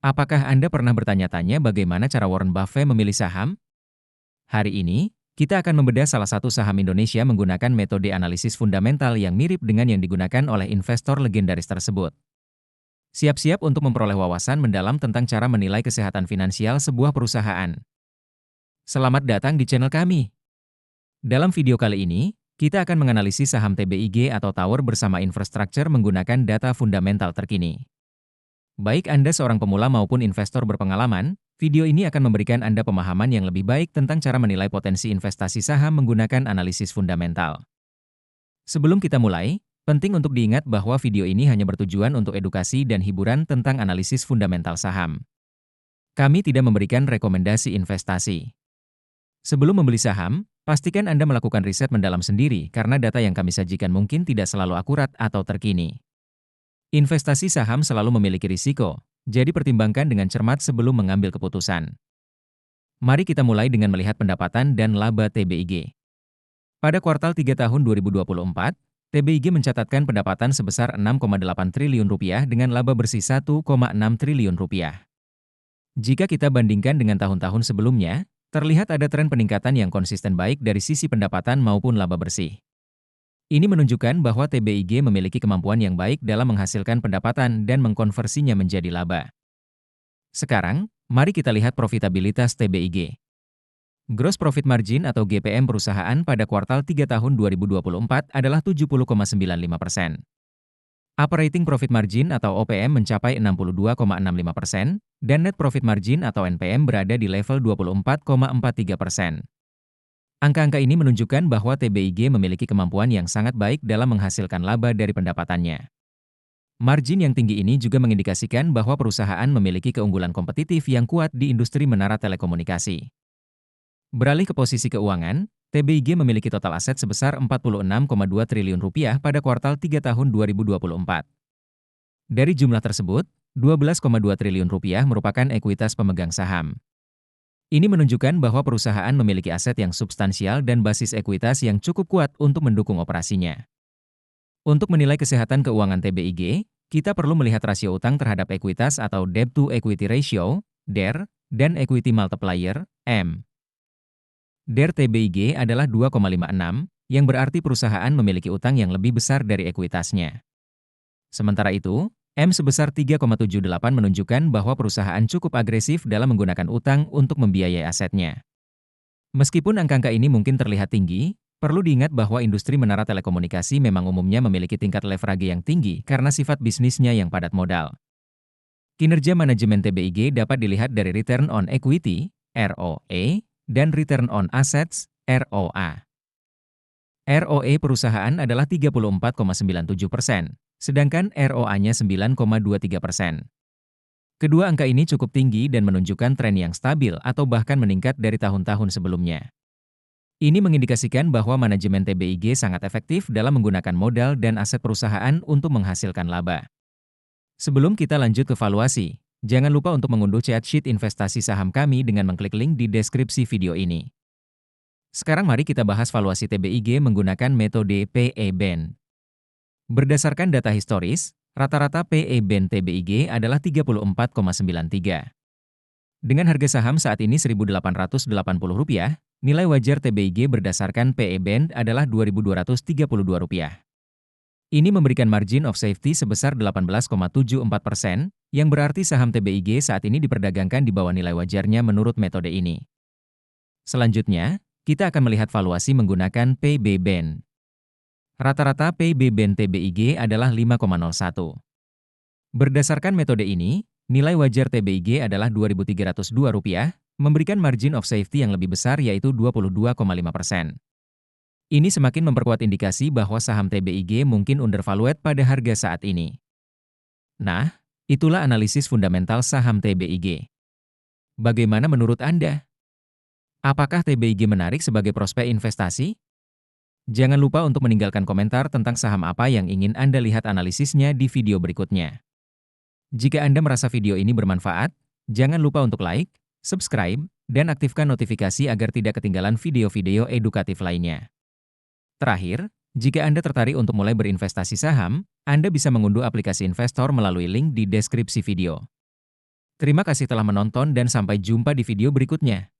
Apakah Anda pernah bertanya-tanya bagaimana cara Warren Buffett memilih saham? Hari ini, kita akan membedah salah satu saham Indonesia menggunakan metode analisis fundamental yang mirip dengan yang digunakan oleh investor legendaris tersebut. Siap-siap untuk memperoleh wawasan mendalam tentang cara menilai kesehatan finansial sebuah perusahaan. Selamat datang di channel kami. Dalam video kali ini, kita akan menganalisis saham TBIG atau Tower bersama Infrastructure menggunakan data fundamental terkini. Baik Anda seorang pemula maupun investor berpengalaman, video ini akan memberikan Anda pemahaman yang lebih baik tentang cara menilai potensi investasi saham menggunakan analisis fundamental. Sebelum kita mulai, penting untuk diingat bahwa video ini hanya bertujuan untuk edukasi dan hiburan tentang analisis fundamental saham. Kami tidak memberikan rekomendasi investasi. Sebelum membeli saham, pastikan Anda melakukan riset mendalam sendiri karena data yang kami sajikan mungkin tidak selalu akurat atau terkini. Investasi saham selalu memiliki risiko, jadi pertimbangkan dengan cermat sebelum mengambil keputusan. Mari kita mulai dengan melihat pendapatan dan laba TBIG. Pada kuartal 3 tahun 2024, TBIG mencatatkan pendapatan sebesar Rp6,8 triliun dengan laba bersih Rp1,6 triliun. Jika kita bandingkan dengan tahun-tahun sebelumnya, terlihat ada tren peningkatan yang konsisten baik dari sisi pendapatan maupun laba bersih. Ini menunjukkan bahwa TBIG memiliki kemampuan yang baik dalam menghasilkan pendapatan dan mengkonversinya menjadi laba. Sekarang, mari kita lihat profitabilitas TBIG. Gross Profit Margin atau GPM perusahaan pada kuartal 3 tahun 2024 adalah 70,95%. Operating Profit Margin atau OPM mencapai 62,65%, dan Net Profit Margin atau NPM berada di level 24,43%. Angka-angka ini menunjukkan bahwa TBIG memiliki kemampuan yang sangat baik dalam menghasilkan laba dari pendapatannya. Margin yang tinggi ini juga mengindikasikan bahwa perusahaan memiliki keunggulan kompetitif yang kuat di industri menara telekomunikasi. Beralih ke posisi keuangan, TBIG memiliki total aset sebesar Rp46,2 triliun pada kuartal 3 tahun 2024. Dari jumlah tersebut, Rp12,2 triliun merupakan ekuitas pemegang saham. Ini menunjukkan bahwa perusahaan memiliki aset yang substansial dan basis ekuitas yang cukup kuat untuk mendukung operasinya. Untuk menilai kesehatan keuangan TBIG, kita perlu melihat rasio utang terhadap ekuitas atau Debt to Equity Ratio, DER, dan Equity Multiplier, M. DER TBIG adalah 2,56, yang berarti perusahaan memiliki utang yang lebih besar dari ekuitasnya. Sementara itu, M sebesar 3,78 menunjukkan bahwa perusahaan cukup agresif dalam menggunakan utang untuk membiayai asetnya. Meskipun angka-angka ini mungkin terlihat tinggi, perlu diingat bahwa industri menara telekomunikasi memang umumnya memiliki tingkat leverage yang tinggi karena sifat bisnisnya yang padat modal. Kinerja manajemen TBIG dapat dilihat dari Return on Equity, ROE, dan Return on Assets, ROA. ROE perusahaan adalah 34,97%. Sedangkan ROA-nya 9,23%. Kedua angka ini cukup tinggi dan menunjukkan tren yang stabil atau bahkan meningkat dari tahun-tahun sebelumnya. Ini mengindikasikan bahwa manajemen TBIG sangat efektif dalam menggunakan modal dan aset perusahaan untuk menghasilkan laba. Sebelum kita lanjut ke valuasi, jangan lupa untuk mengunduh chat sheet investasi saham kami dengan mengklik link di deskripsi video ini. Sekarang mari kita bahas valuasi TBIG menggunakan metode PE/BEN. Berdasarkan data historis, rata-rata PE/BEN TBIG adalah 34,93. Dengan harga saham saat ini Rp1.880, nilai wajar TBIG berdasarkan PE/BEN adalah Rp2.232. Ini memberikan margin of safety sebesar 18,74%, yang berarti saham TBIG saat ini diperdagangkan di bawah nilai wajarnya menurut metode ini. Selanjutnya, kita akan melihat valuasi menggunakan PB/BEN. Rata-rata PB/BEN TBIG adalah 5,01. Berdasarkan metode ini, nilai wajar TBIG adalah Rp2.302, memberikan margin of safety yang lebih besar yaitu 22,5%. Ini semakin memperkuat indikasi bahwa saham TBIG mungkin undervalued pada harga saat ini. Nah, itulah analisis fundamental saham TBIG. Bagaimana menurut Anda? Apakah TBIG menarik sebagai prospek investasi? Jangan lupa untuk meninggalkan komentar tentang saham apa yang ingin Anda lihat analisisnya di video berikutnya. Jika Anda merasa video ini bermanfaat, jangan lupa untuk like, subscribe, dan aktifkan notifikasi agar tidak ketinggalan video-video edukatif lainnya. Terakhir, jika Anda tertarik untuk mulai berinvestasi saham, Anda bisa mengunduh aplikasi investor melalui link di deskripsi video. Terima kasih telah menonton dan sampai jumpa di video berikutnya.